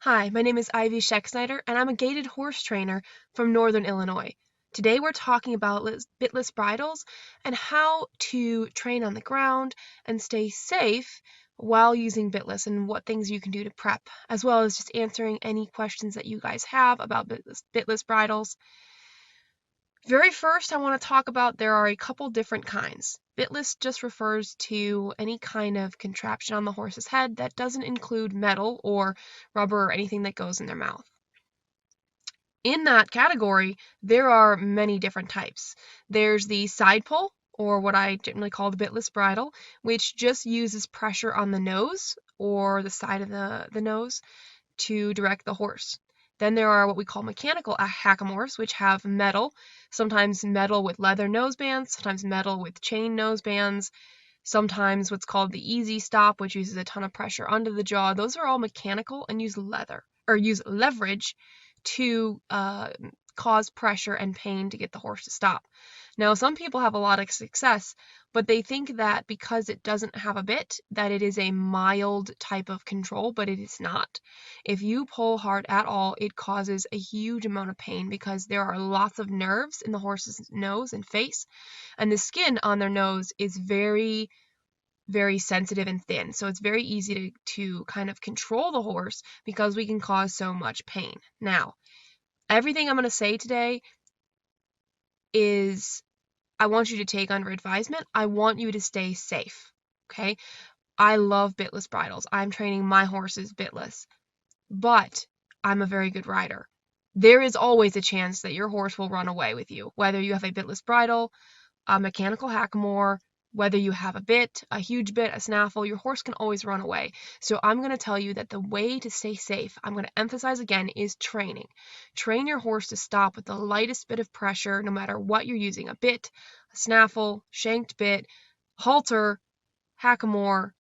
Hi, my name is Ivy Schecksnyder, and I'm a gaited horse trainer from Northern Illinois. Today we're talking about bitless bridles and how to train on the ground and stay safe while using bitless and what things you can do to prep, as well as just answering any questions that you guys have about bitless bridles. Very first, I want to talk about there are a couple different kinds. Bitless just refers to any kind of contraption on the horse's head that doesn't include metal or rubber or anything that goes in their mouth. In that category, there are many different types. There's the side pull, or what I generally call the bitless bridle, which just uses pressure on the nose or the side of the nose to direct the horse. Then there are what we call mechanical hackamores, which have metal, sometimes metal with leather nosebands, sometimes metal with chain nosebands, sometimes what's called the easy stop, which uses a ton of pressure under the jaw. Those are all mechanical and use leverage to cause pressure and pain to get the horse to stop. Now, some people have a lot of success, but they think that because it doesn't have a bit, that it is a mild type of control, but it is not. If you pull hard at all, it causes a huge amount of pain because there are lots of nerves in the horse's nose and face, and the skin on their nose is very, very sensitive and thin. So it's very easy to kind of control the horse because we can cause so much pain. Now, everything I'm going to say today is I want you to take under advisement. I want you to stay safe, okay? I love bitless bridles. I'm training my horses bitless, but I'm a very good rider. There is always a chance that your horse will run away with you, whether you have a bitless bridle, a mechanical hackamore, whether you have a bit, a huge bit, a snaffle, your horse can always run away. So I'm going to tell you that the way to stay safe, I'm going to emphasize again, is training. Train your horse to stop with the lightest bit of pressure, no matter what you're using, a bit, a snaffle, shanked bit, halter, hackamore,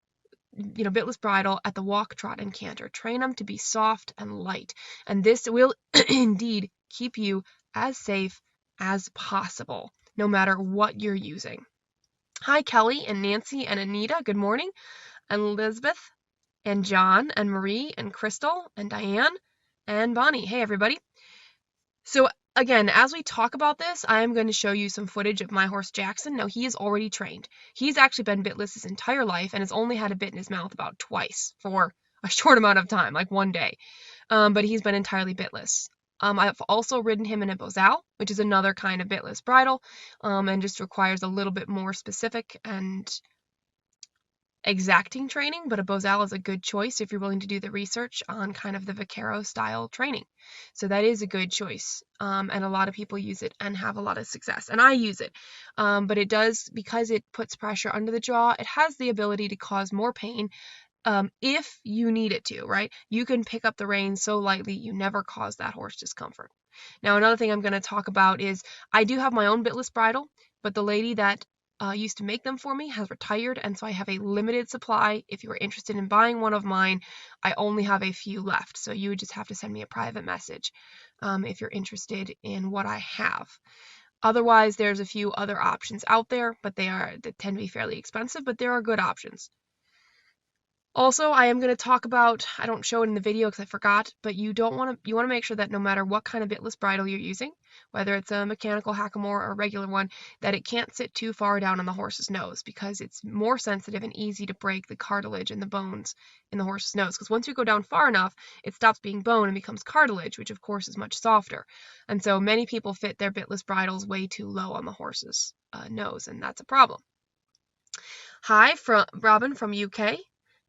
bitless bridle at the walk, trot, and canter. Train them to be soft and light. And this will indeed keep you as safe as possible, no matter what you're using. Hi, Kelly and Nancy and Anita. Good morning. And Elizabeth and John and Marie and Crystal and Diane and Bonnie. Hey, everybody. So again, as we talk about this, I am going to show you some footage of my horse Jackson. Now, he is already trained. He's actually been bitless his entire life and has only had a bit in his mouth about twice for a short amount of time, like one day. But he's been entirely bitless. I've also ridden him in a bosal, which is another kind of bitless bridle, and just requires a little bit more specific and exacting training, but a bosal is a good choice if you're willing to do the research on kind of the vaquero style training. So that is a good choice, and a lot of people use it and have a lot of success, and I use it. But it does, because it puts pressure under the jaw, it has the ability to cause more pain if you need it to, right? You can pick up the reins so lightly you never cause that horse discomfort. Now, another thing I'm going to talk about is I do have my own bitless bridle, but the lady that used to make them for me has retired, and so I have a limited supply. If you are interested in buying one of mine, I only have a few left, so you would just have to send me a private message if you're interested in what I have. Otherwise, there's a few other options out there, but they tend to be fairly expensive, but there are good options. Also, I am going to talk about, I don't show it in the video because I forgot, but you want to make sure that no matter what kind of bitless bridle you're using, whether it's a mechanical hackamore or a regular one, that it can't sit too far down on the horse's nose because it's more sensitive and easy to break the cartilage and the bones in the horse's nose. Because once you go down far enough, it stops being bone and becomes cartilage, which of course is much softer. And so many people fit their bitless bridles way too low on the horse's nose, and that's a problem. Hi, Robin from UK.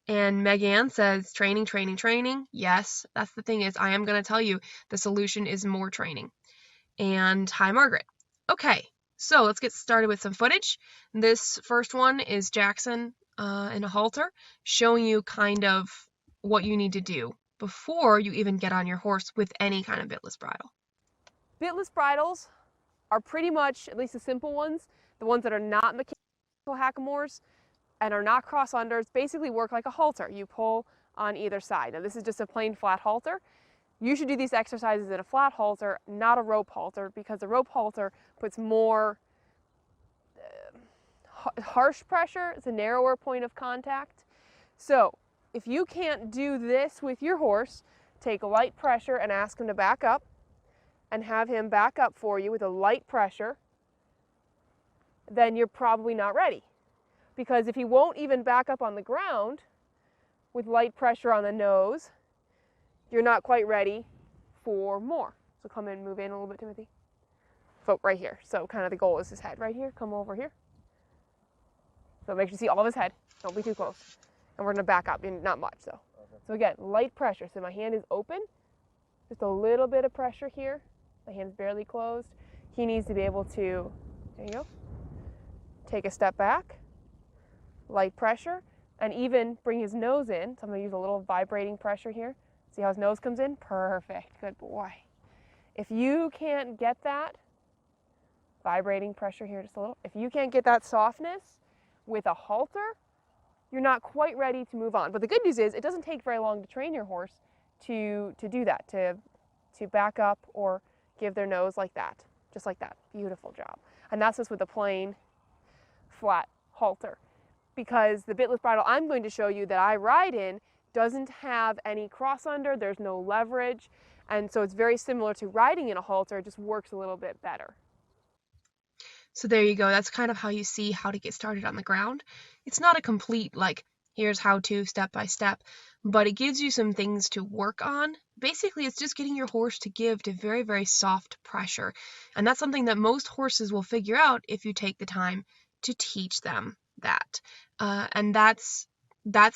And Megan says, training, training, training. Yes, that's the thing is, I am going to tell you the solution is more training. And hi, Margaret. Okay, so let's get started with some footage. This first one is Jackson in a halter, showing you kind of what you need to do before you even get on your horse with any kind of bitless bridle. Bitless bridles are pretty much, at least the simple ones, the ones that are not mechanical hackamores and are not cross unders, basically work like a halter. You pull on either side. Now this is just a plain flat halter. You should do these exercises in a flat halter, not a rope halter, because the rope halter puts more harsh pressure. It's a narrower point of contact. So if you can't do this with your horse, take light pressure and ask him to back up, and have him back up for you with a light pressure, then you're probably not ready. Because if he won't even back up on the ground with light pressure on the nose, you're not quite ready for more. So come in, move in a little bit, Timothy. So right here. So kind of the goal is his head right here. Come over here. So make sure you see all of his head. Don't be too close. And we're going to back up, not much though. Okay. So again, light pressure. So my hand is open. Just a little bit of pressure here. My hand's barely closed. He needs to be able to, there you go, take a step back, light pressure, and even bring his nose in. So I'm going to use a little vibrating pressure here. See how his nose comes in? Perfect. Good boy. If you can't get that, vibrating pressure here just a little, if you can't get that softness with a halter, you're not quite ready to move on. But the good news is it doesn't take very long to train your horse to do that, to back up or give their nose like that, just like that. Beautiful job. And that's just with a plain flat halter, because the bitless bridle I'm going to show you that I ride in doesn't have any cross under, there's no leverage, and so it's very similar to riding in a halter, it just works a little bit better. So there you go. That's kind of how you see how to get started on the ground. It's not a complete, like, here's how to step by step, but it gives you some things to work on. Basically, it's just getting your horse to give to very, very soft pressure. And that's something that most horses will figure out if you take the time to teach them that. And that's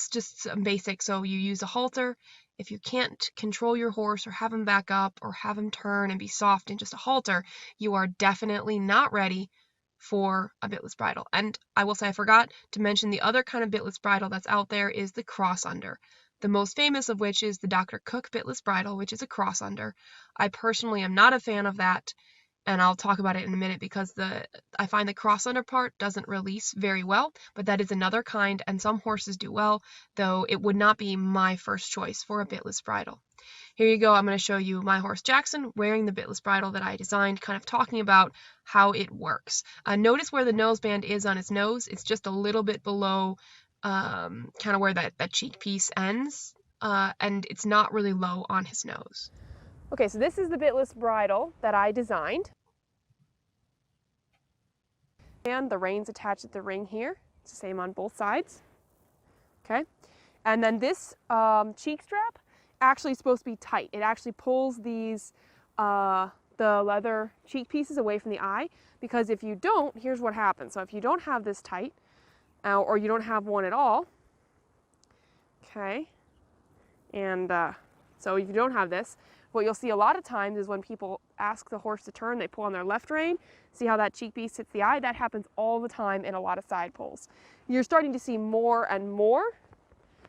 just some basic. So you use a halter. If you can't control your horse or have him back up or have him turn and be soft in just a halter, you are definitely not ready for a bitless bridle. And I will say I forgot to mention the other kind of bitless bridle that's out there is the cross under. The most famous of which is the Dr. Cook bitless bridle, which is a cross under. I personally am not a fan of that, and I'll talk about it in a minute because I find the cross under part doesn't release very well, but that is another kind, and some horses do well, though it would not be my first choice for a bitless bridle. Here you go. I'm going to show you my horse Jackson wearing the bitless bridle that I designed, kind of talking about how it works. Notice where the noseband is on his nose. It's just a little bit below kind of where that cheek piece ends, and it's not really low on his nose. Okay, so this is the bitless bridle that I designed. And the reins attached at the ring here. It's the same on both sides. Okay, and then this cheek strap actually supposed to be tight. It actually pulls these the leather cheek pieces away from the eye, because if you don't, here's what happens. So if you don't have this tight, or you don't have one at all, okay, and so if you don't have this, what you'll see a lot of times is when people ask the horse to turn, they pull on their left rein. See how that cheek piece hits the eye? That happens all the time in a lot of side pulls. You're starting to see more and more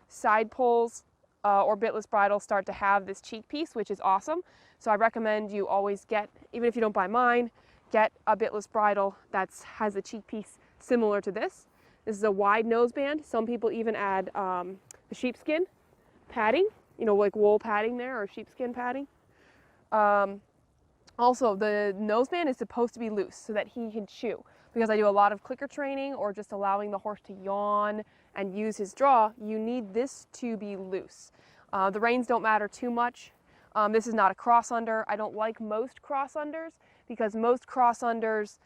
side pulls or bitless bridles start to have this cheek piece, which is awesome. So I recommend you always get, even if you don't buy mine, get a bitless bridle that has a cheek piece similar to this. This is a wide noseband. Some people even add the sheepskin padding, you know, like wool padding there, or sheepskin padding. Also, the noseband is supposed to be loose so that he can chew. Because I do a lot of clicker training or just allowing the horse to yawn and use his jaw, you need this to be loose. The reins don't matter too much. This is not a cross under. I don't like most cross unders because most cross unders,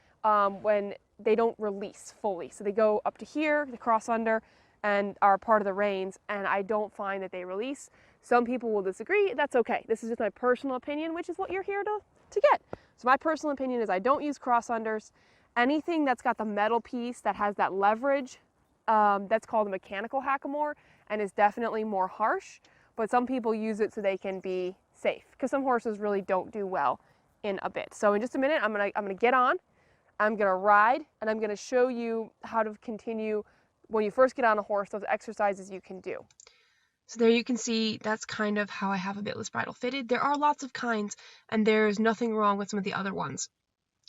when they don't release fully. So they go up to here, the cross under, and are part of the reins, and I don't find that they release. Some people will disagree. That's okay. This is just my personal opinion, which is what you're here to get. So my personal opinion is I don't use cross unders. Anything that's got the metal piece that has that leverage, that's called a mechanical hackamore and is definitely more harsh, but some people use it so they can be safe because some horses really don't do well in a bit. So in just a minute, I'm gonna get on, I'm gonna ride, and I'm gonna show you how to continue when you first get on a horse, those exercises you can do. So there you can see that's kind of how I have a bitless bridle fitted. There are lots of kinds, and there's nothing wrong with some of the other ones.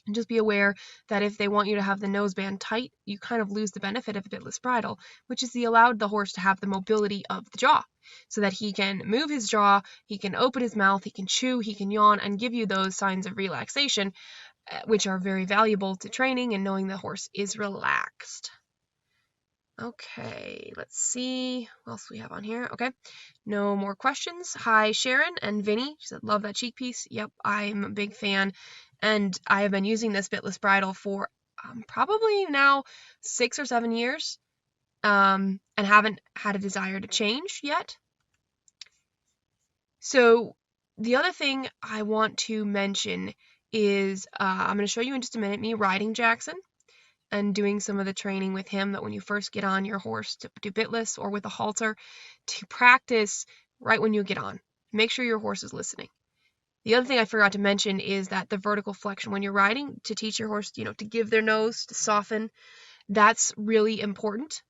And just be aware that if they want you to have the noseband tight, you kind of lose the benefit of a bitless bridle, which is allowed the horse to have the mobility of the jaw, so that he can move his jaw, he can open his mouth, he can chew, he can yawn, and give you those signs of relaxation, which are very valuable to training and knowing the horse is relaxed. Okay, let's see what else we have on here. Okay, no more questions. Hi, Sharon and Vinny. She said, love that cheek piece. Yep, I'm a big fan. And I have been using this Bitless Bridle for probably now 6 or 7 years and haven't had a desire to change yet. So the other thing I want to mention is I'm going to show you in just a minute me riding Jackson and doing some of the training with him that when you first get on your horse to do bitless or with a halter to practice right when you get on. Make sure your horse is listening. The other thing I forgot to mention is that the vertical flexion when you're riding to teach your horse, to give their nose, to soften, that's really important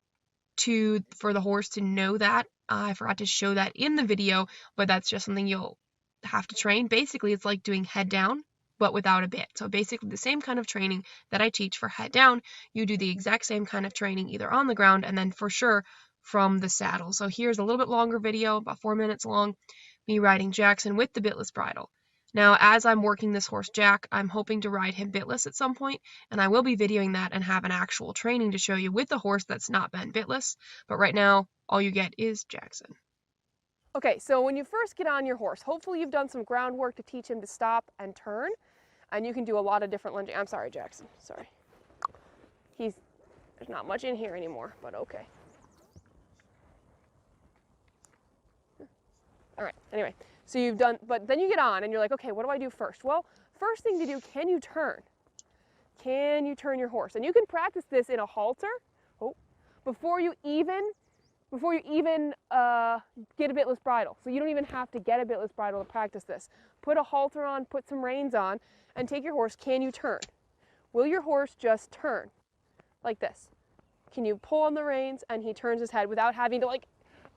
for the horse to know that. I forgot to show that in the video, but that's just something you'll have to train. Basically, it's like doing head down, but without a bit. So basically the same kind of training that I teach for head down, you do the exact same kind of training either on the ground and then for sure from the saddle. So here's a little bit longer video, about 4 minutes long, me riding Jackson with the Bitless Bridle. Now, as I'm working this horse Jack, I'm hoping to ride him bitless at some point, and I will be videoing that and have an actual training to show you with the horse that's not been bitless, but right now, all you get is Jackson. Okay, so when you first get on your horse, hopefully you've done some groundwork to teach him to stop and turn, and you can do a lot of different lunging. I'm sorry, Jackson, sorry. There's not much in here anymore, but okay. All right, anyway, so you've done, but then you get on and you're like, okay, what do I do first? Well, first thing to do, can you turn? Can you turn your horse? And you can practice this in a halter before you even get a bitless bridle. So you don't even have to get a bitless bridle to practice this. Put a halter on, put some reins on, and take your horse. Can you turn? Will your horse just turn like this? Can you pull on the reins and he turns his head without having to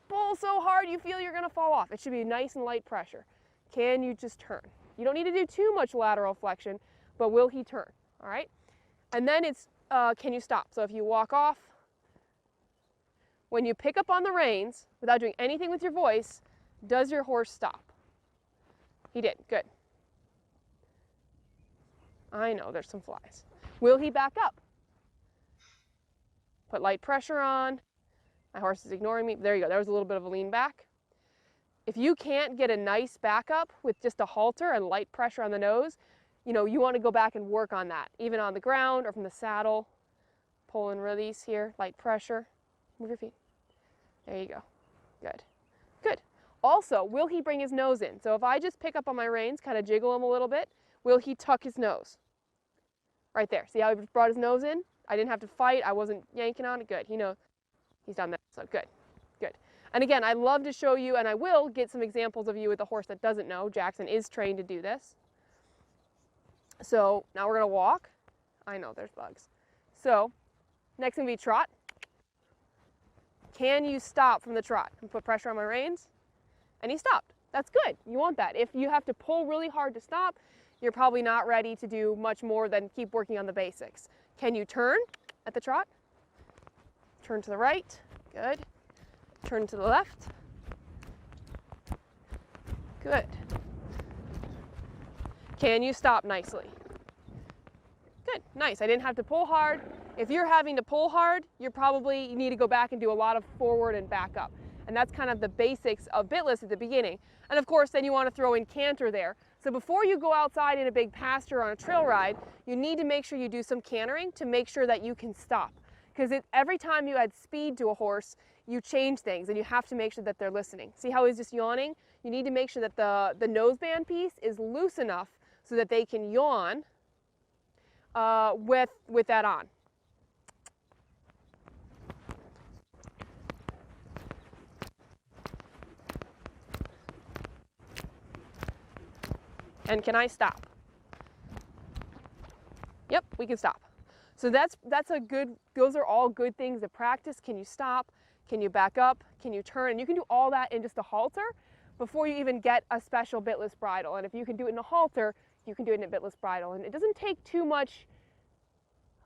pull so hard you feel you're going to fall off? It should be nice and light pressure. Can you just turn? You don't need to do too much lateral flexion, but will he turn? All right? And then it's, can you stop? So if you walk off, when you pick up on the reins, without doing anything with your voice, does your horse stop? He did, good. I know, there's some flies. Will he back up? Put light pressure on. My horse is ignoring me. There you go, there was a little bit of a lean back. If you can't get a nice backup with just a halter and light pressure on the nose, you want to go back and work on that, even on the ground or from the saddle. Pull and release here, light pressure. Move your feet. There you go. Good. Good. Also, will he bring his nose in? So if I just pick up on my reins, kind of jiggle him a little bit, will he tuck his nose? Right there. See how he brought his nose in? I didn't have to fight. I wasn't yanking on it. Good. He knows he's done that. So good. Good. And again, I love to show you, and I will get some examples of you with a horse that doesn't know. Jackson is trained to do this. So now we're going to walk. I know there's bugs. So next going to be trot. Can you stop from the trot? And put pressure on my reins. And he stopped. That's good. You want that. If you have to pull really hard to stop, you're probably not ready to do much more than keep working on the basics. Can you turn at the trot? Turn to the right. Good. Turn to the left. Good. Can you stop nicely? Good. Nice. I didn't have to pull hard. If you're having to pull hard, you need to go back and do a lot of forward and back up. And that's kind of the basics of bitless at the beginning. And of course, then you want to throw in canter there. So before you go outside in a big pasture on a trail ride, you need to make sure you do some cantering to make sure that you can stop. Because every time you add speed to a horse, you change things and you have to make sure that they're listening. See how he's just yawning? You need to make sure that the noseband piece is loose enough so that they can yawn with that on. And can I stop? Yep, we can stop. So those are all good things to practice. Can you stop? Can you back up? Can you turn? And you can do all that in just a halter before you even get a special bitless bridle. And if you can do it in a halter, you can do it in a bitless bridle. And it doesn't take too much.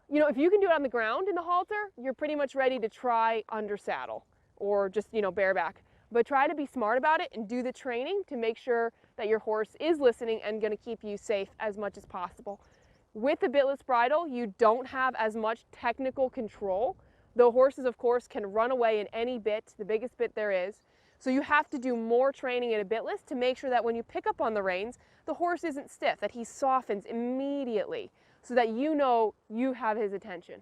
If you can do it on the ground in the halter, you're pretty much ready to try under saddle or just, bareback. But try to be smart about it and do the training to make sure that your horse is listening and going to keep you safe as much as possible. With the bitless bridle, you don't have as much technical control The horses, of course, can run away in any bit, the biggest bit there is. So you have to do more training in a bitless to make sure that when you pick up on the reins, the horse isn't stiff, that he softens immediately so that you know you have his attention.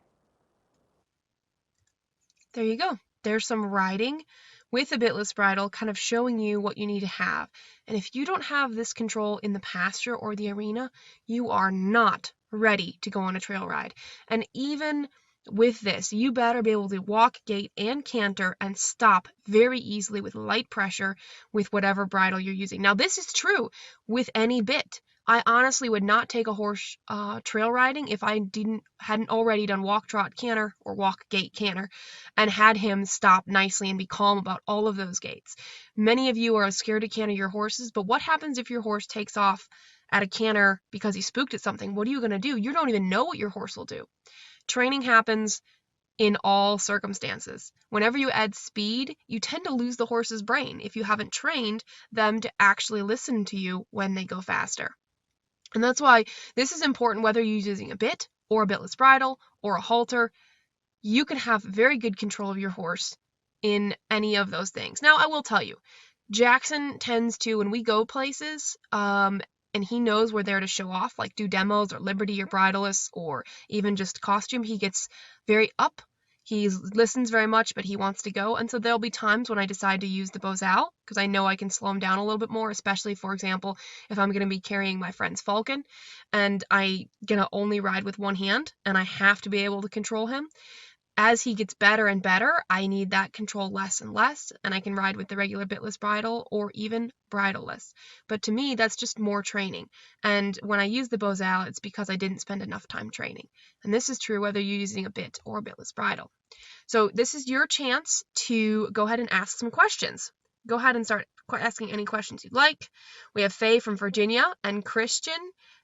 There you go. There's some riding with a bitless bridle, kind of showing you what you need to have. And if you don't have this control in the pasture or the arena, you are not ready to go on a trail ride. And even with this, you better be able to walk, gait, and canter and stop very easily with light pressure with whatever bridle you're using. Now, this is true with any bit. I honestly would not take a horse trail riding if I hadn't already done walk, trot, canter, or walk, gait, canter, and had him stop nicely and be calm about all of those gaits. Many of you are scared to canter your horses, but what happens if your horse takes off at a canter because he spooked at something? What are you going to do? You don't even know what your horse will do. Training happens in all circumstances. Whenever you add speed, you tend to lose the horse's brain if you haven't trained them to actually listen to you when they go faster. And that's why this is important whether you're using a bit or a bitless bridle or a halter. You can have very good control of your horse in any of those things. Now, I will tell you, Jackson tends to, when we go places, and he knows we're there to show off, like do demos or Liberty or Bridleless or even just costume, he gets very up. He listens very much, but he wants to go. And so there'll be times when I decide to use the Bozal because I know I can slow him down a little bit more, especially, for example, if I'm going to be carrying my friend's Falcon and I'm going to only ride with one hand and I have to be able to control him. As he gets better and better, I need that control less and less, and I can ride with the regular bitless bridle or even bridleless. But to me, that's just more training. And when I use the Bozal, it's because I didn't spend enough time training. And this is true whether you're using a bit or a bitless bridle. So this is your chance to go ahead and ask some questions. Go ahead and start asking any questions you'd like. We have Faye from Virginia, and Christian,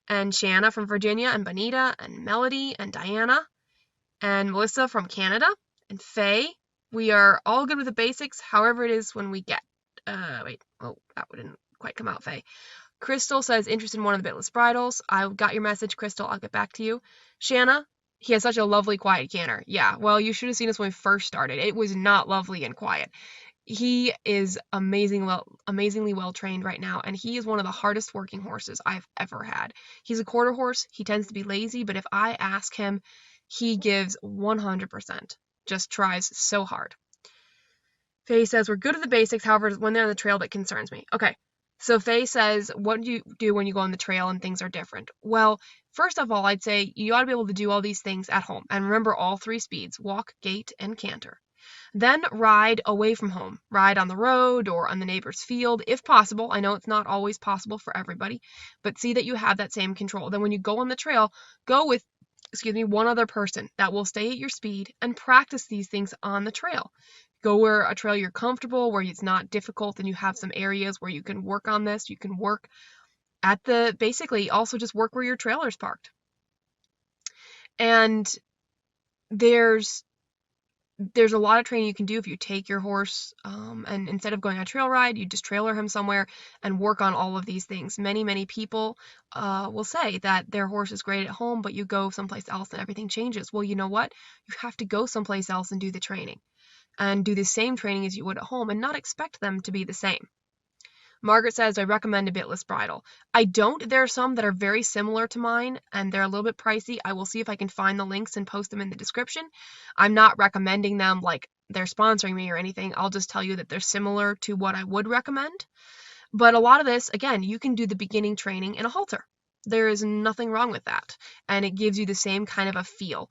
and Shanna from Virginia, and Bonita, and Melody, and Diana, and Melissa from Canada, and Faye. We are all good with the basics, however it is when we get. That didn't quite come out, Faye. Crystal says, interested in one of the bitless bridles. I got your message, Crystal. I'll get back to you. Shanna, he has such a lovely, quiet canter. Yeah, well, you should have seen us when we first started. It was not lovely and quiet. He is amazingly well trained right now, and he is one of the hardest working horses I've ever had. He's a quarter horse. He tends to be lazy, but if I ask him, he gives 100%, just tries so hard. Faye says, we're good at the basics, however, when they're on the trail, that concerns me. Okay, so Faye says, what do you do when you go on the trail and things are different? Well, first of all, I'd say you ought to be able to do all these things at home. And remember all three speeds, walk, gait, and canter. Then ride away from home. Ride on the road or on the neighbor's field, if possible. I know it's not always possible for everybody, but see that you have that same control. Then when you go on the trail, go with one other person that will stay at your speed and practice these things on the trail. Go where a trail you're comfortable, where it's not difficult, and you have some areas where you can work on this. You can work at basically also just work where your trailer's parked. And there's a lot of training you can do if you take your horse and instead of going on a trail ride, you just trailer him somewhere and work on all of these things. Many people will say that their horse is great at home, but you go someplace else and everything changes. Well, you know what? You have to go someplace else and do the training and do the same training as you would at home and not expect them to be the same. Margaret says, I recommend a bitless bridle. I don't. There are some that are very similar to mine, and they're a little bit pricey. I will see if I can find the links and post them in the description. I'm not recommending them like they're sponsoring me or anything. I'll just tell you that they're similar to what I would recommend. But a lot of this, again, you can do the beginning training in a halter. There is nothing wrong with that, and it gives you the same kind of a feel.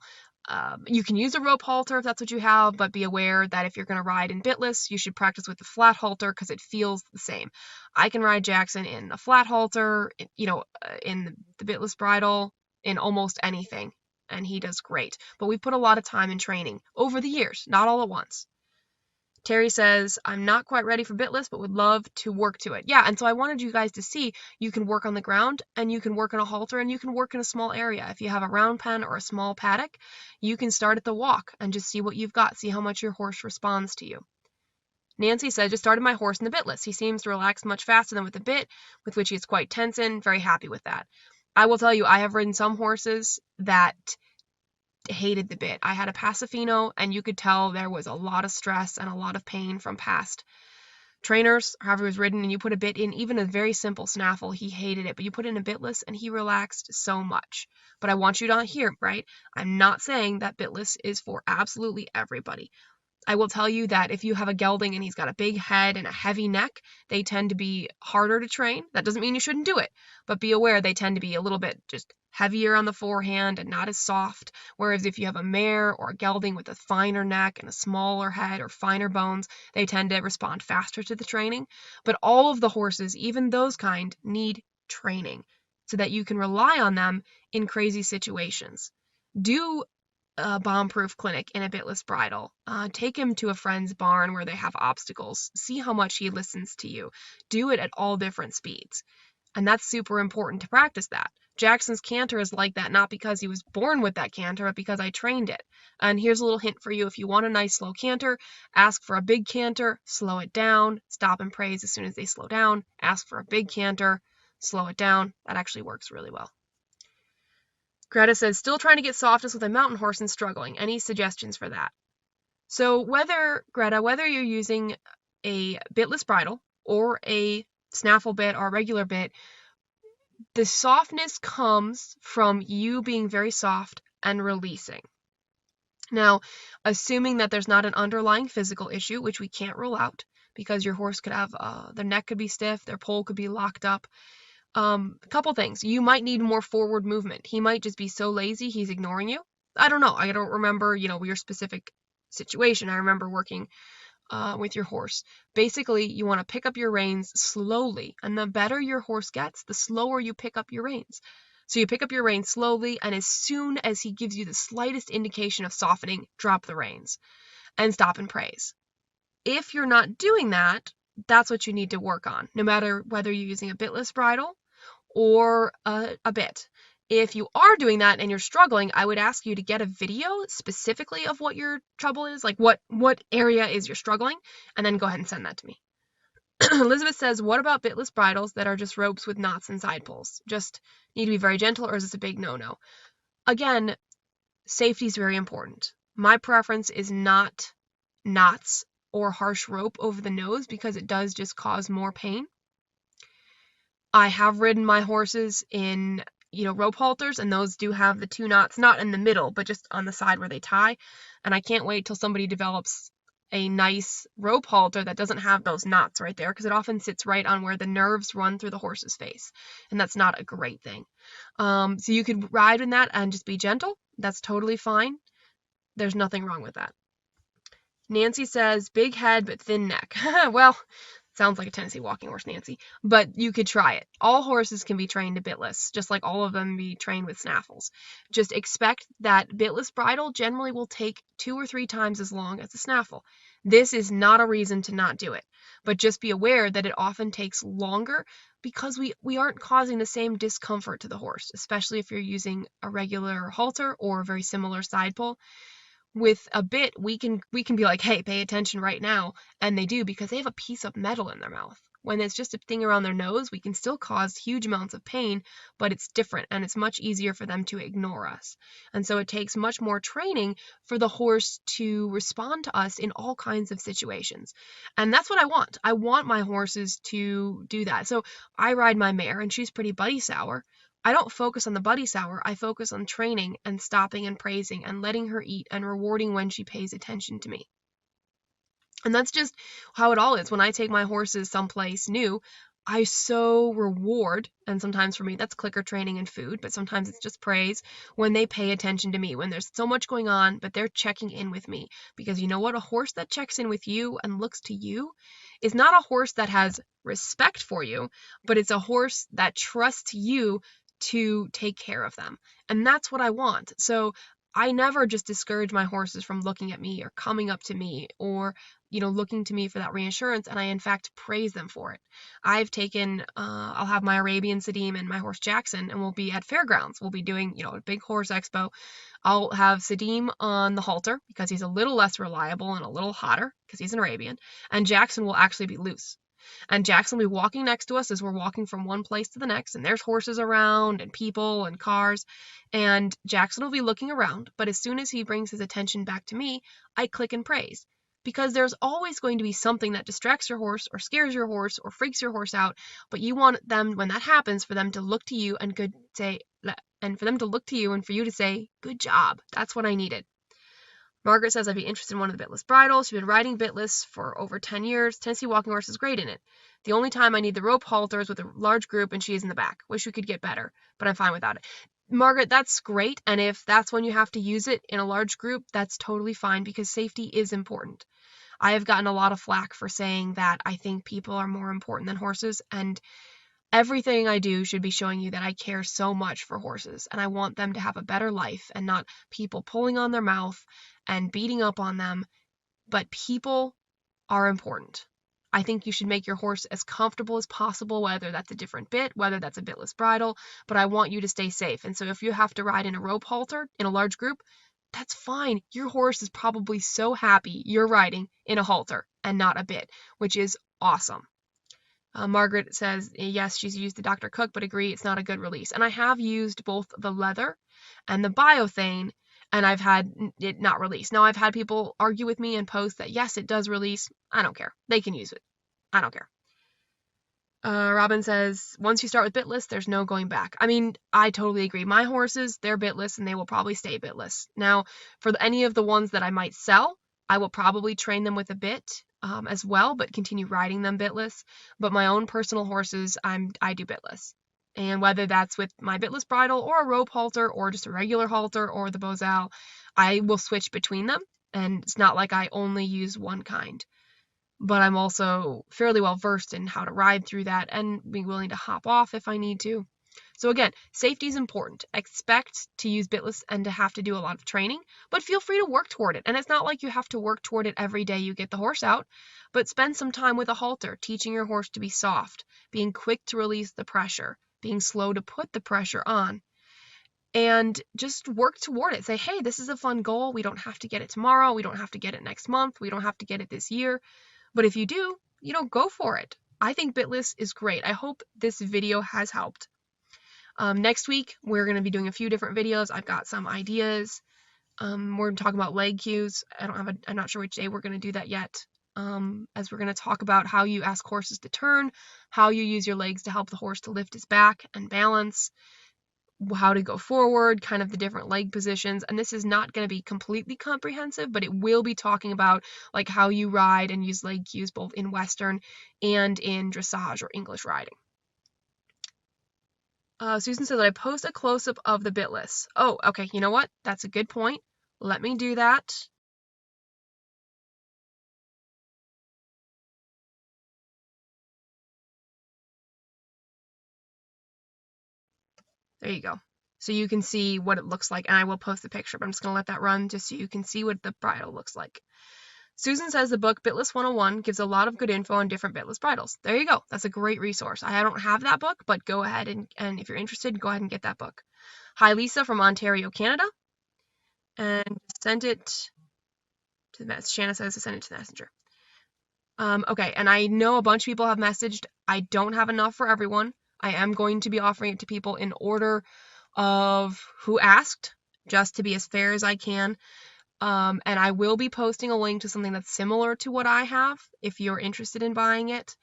You can use a rope halter if that's what you have, but be aware that if you're going to ride in bitless, you should practice with the flat halter because it feels the same. I can ride Jackson in a flat halter, in the bitless bridle, in almost anything, and he does great. But we put a lot of time in training over the years, not all at once. Terry says, I'm not quite ready for bitless, but would love to work to it. Yeah, and so I wanted you guys to see you can work on the ground, and you can work on a halter, and you can work in a small area. If you have a round pen or a small paddock, you can start at the walk and just see what you've got, see how much your horse responds to you. Nancy said, just started my horse in the bitless. He seems to relax much faster than with the bit, with which he is quite tense in. Very happy with that. I will tell you, I have ridden some horses that hated the bit. I had a Pasifino, and you could tell there was a lot of stress and a lot of pain from past trainers, however he was ridden, and you put a bit in, even a very simple snaffle, he hated it, but you put in a bitless and he relaxed so much. But I want you to hear, right? I'm not saying that bitless is for absolutely everybody. I will tell you that if you have a gelding and he's got a big head and a heavy neck, they tend to be harder to train. That doesn't mean you shouldn't do it, but be aware they tend to be a little bit just heavier on the forehand and not as soft. Whereas if you have a mare or a gelding with a finer neck and a smaller head or finer bones, they tend to respond faster to the training. But all of the horses, even those kind, need training so that you can rely on them in crazy situations. Do a bomb-proof clinic in a bitless bridle. Take him to a friend's barn where they have obstacles. See how much he listens to you. Do it at all different speeds. And that's super important to practice that. Jackson's canter is like that, not because he was born with that canter, but because I trained it. And here's a little hint for you. If you want a nice slow canter, ask for a big canter, slow it down, stop and praise as soon as they slow down. Ask for a big canter, slow it down. That actually works really well. Greta says, still trying to get softest with a mountain horse and struggling. Any suggestions for that? So Greta, whether you're using a bitless bridle or a snaffle bit or a regular bit, the softness comes from you being very soft and releasing. Now, assuming that there's not an underlying physical issue, which we can't rule out, because your horse could have, their neck could be stiff, their pole could be locked up. A couple things. You might need more forward movement. He might just be so lazy he's ignoring you. I don't know. I don't remember, your specific situation. I remember working with your horse. Basically, you want to pick up your reins slowly, and the better your horse gets, the slower you pick up your reins. So you pick up your reins slowly, and as soon as he gives you the slightest indication of softening, drop the reins and stop and praise. If you're not doing that, that's what you need to work on, no matter whether you're using a bitless bridle or a bit. If you are doing that and you're struggling, I would ask you to get a video specifically of what your trouble is, like what area is you're struggling, and then go ahead and send that to me. Elizabeth says, what about bitless bridles that are just ropes with knots and side pulls? Just need to be very gentle, or is this a big no-no? Again, safety is very important. My preference is not knots or harsh rope over the nose because it does just cause more pain. I have ridden my horses in, rope halters, and those do have the 2 knots, not in the middle, but just on the side where they tie. And I can't wait till somebody develops a nice rope halter that doesn't have those knots right there, because it often sits right on where the nerves run through the horse's face, and that's not a great thing. So you could ride in that and just be gentle. That's totally fine. There's nothing wrong with that. Nancy says, big head but thin neck. Well, sounds like a Tennessee walking horse, Nancy, but you could try it. All horses can be trained to bitless, just like all of them be trained with snaffles. Just expect that bitless bridle generally will take 2 or 3 times as long as a snaffle. This is not a reason to not do it, but just be aware that it often takes longer because we aren't causing the same discomfort to the horse, especially if you're using a regular halter or a very similar side pull. With a bit, we can be like, hey, pay attention right now, and they do, because they have a piece of metal in their mouth. When it's just a thing around their nose, we can still cause huge amounts of pain, but it's different, and it's much easier for them to ignore us. And so it takes much more training for the horse to respond to us in all kinds of situations. And that's what I want. I want my horses to do that. So I ride my mare, and she's pretty buddy sour. I don't focus on the buddy sour. I focus on training and stopping and praising and letting her eat and rewarding when she pays attention to me. And that's just how it all is. When I take my horses someplace new, I so reward, and sometimes for me that's clicker training and food, but sometimes it's just praise, when they pay attention to me, when there's so much going on, but they're checking in with me. Because you know what? A horse that checks in with you and looks to you is not a horse that has respect for you, but it's a horse that trusts you to take care of them. And that's what I want. So I never just discourage my horses from looking at me or coming up to me or, looking to me for that reassurance. And I, in fact, praise them for it. I've taken, I'll have my Arabian Sadim and my horse Jackson, and we'll be at fairgrounds. We'll be doing, a big horse expo. I'll have Sadim on the halter because he's a little less reliable and a little hotter because he's an Arabian. And Jackson will actually be loose. And Jackson will be walking next to us as we're walking from one place to the next, and there's horses around and people and cars, and Jackson will be looking around, but as soon as he brings his attention back to me, I click and praise. Because there's always going to be something that distracts your horse or scares your horse or freaks your horse out, but you want them, when that happens, for them to look to you and for you to say, good job. That's what I needed. Margaret says I'd be interested in one of the Bitless Bridles. She's been riding Bitless for over 10 years. Tennessee walking horse is great in it. The only time I need the rope halter is with a large group and she is in the back. Wish we could get better, but I'm fine without it. Margaret, that's great, and if that's when you have to use it in a large group, that's totally fine because safety is important. I have gotten a lot of flack for saying that I think people are more important than horses, and everything I do should be showing you that I care so much for horses, and I want them to have a better life and not people pulling on their mouth and beating up on them, but people are important. I think you should make your horse as comfortable as possible, whether that's a different bit, whether that's a bitless bridle, but I want you to stay safe. And so if you have to ride in a rope halter in a large group, that's fine. Your horse is probably so happy you're riding in a halter and not a bit, which is awesome. Margaret says, yes, she's used the Dr. Cook, but agree it's not a good release. And I have used both the leather and the biothane, and I've had it not release. Now, I've had people argue with me and post that, yes, it does release. I don't care. They can use it. I don't care. Robin says, once you start with bitless, there's no going back. I mean, I totally agree. My horses, they're bitless, and they will probably stay bitless. Now, for any of the ones that I might sell, I will probably train them with a bit as well, but continue riding them bitless. But my own personal horses, I do bitless. And whether that's with my bitless bridle or a rope halter or just a regular halter or the Bozal, I will switch between them. And it's not like I only use one kind. But I'm also fairly well versed in how to ride through that and be willing to hop off if I need to. So again, safety is important. Expect to use bitless and to have to do a lot of training, but feel free to work toward it. And it's not like you have to work toward it every day you get the horse out, but spend some time with a halter, teaching your horse to be soft, being quick to release the pressure, being slow to put the pressure on, and just work toward it. Say, hey, this is a fun goal. We don't have to get it tomorrow. We don't have to get it next month. We don't have to get it this year. But if you do, go for it. I think bitless is great. I hope this video has helped. Next week, we're going to be doing a few different videos. I've got some ideas. We're talking about leg cues. I'm not sure which day we're going to do that yet. As we're going to talk about how you ask horses to turn, how you use your legs to help the horse to lift his back and balance, how to go forward, kind of the different leg positions. And this is not going to be completely comprehensive, but it will be talking about like how you ride and use leg cues both in Western and in dressage or English riding. Susan said that I post a close-up of the bitless. Oh, okay. You know what? That's a good point. Let me do that. There you go. So you can see what it looks like, and I will post the picture, but I'm just going to let that run just so you can see what the bridle looks like. Susan says the book Bitless 101 gives a lot of good info on different bitless bridles. There you go. That's a great resource. I don't have that book, but go ahead and if you're interested, go ahead and get that book. Hi, Lisa from Ontario, Canada. And sent it to the message. Shanna says to send it to the messenger. Okay, and I know a bunch of people have messaged. I don't have enough for everyone. I am going to be offering it to people in order of who asked, just to be as fair as I can. And I will be posting a link to something that's similar to what I have, if you're interested in buying it.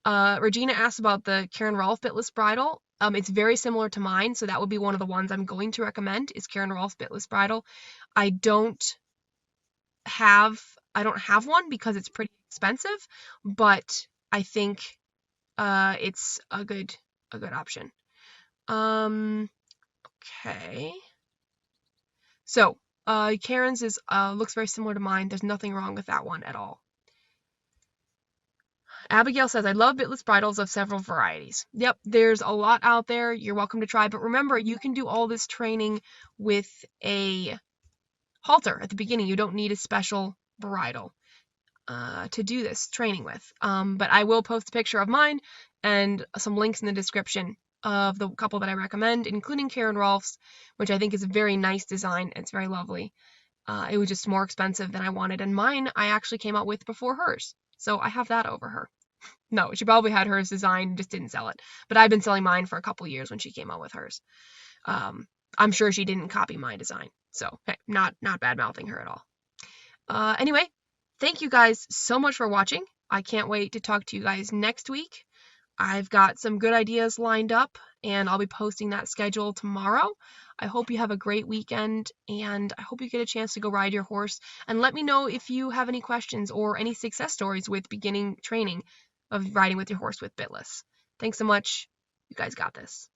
Regina asked about the Karen Rolfe Bitless Bridle. It's very similar to mine, so that would be one of the ones I'm going to recommend, is Karen Rolfe Bitless Bridle. I don't have one because it's pretty expensive, but I think it's a good option. Okay. So, Karen's is looks very similar to mine. There's nothing wrong with that one at all. Abigail says, I love bitless bridles of several varieties. Yep, there's a lot out there. You're welcome to try. But remember, you can do all this training with a halter at the beginning. You don't need a special bridle to do this training with. But I will post a picture of mine and some links in the description of the couple that I recommend, including Karen Rolfe's, which I think is a very nice design. It's very lovely. It was just more expensive than I wanted, and mine I actually came out with before hers, so I have that over her. No, she probably had hers designed and just didn't sell it. But I've been selling mine for a couple years when she came out with hers. I'm sure she didn't copy my design. So, hey, not bad mouthing her at all. Anyway, thank you guys so much for watching. I can't wait to talk to you guys next week. I've got some good ideas lined up, and I'll be posting that schedule tomorrow. I hope you have a great weekend, and I hope you get a chance to go ride your horse. And let me know if you have any questions or any success stories with beginning training of riding with your horse with Bitless. Thanks so much. You guys got this.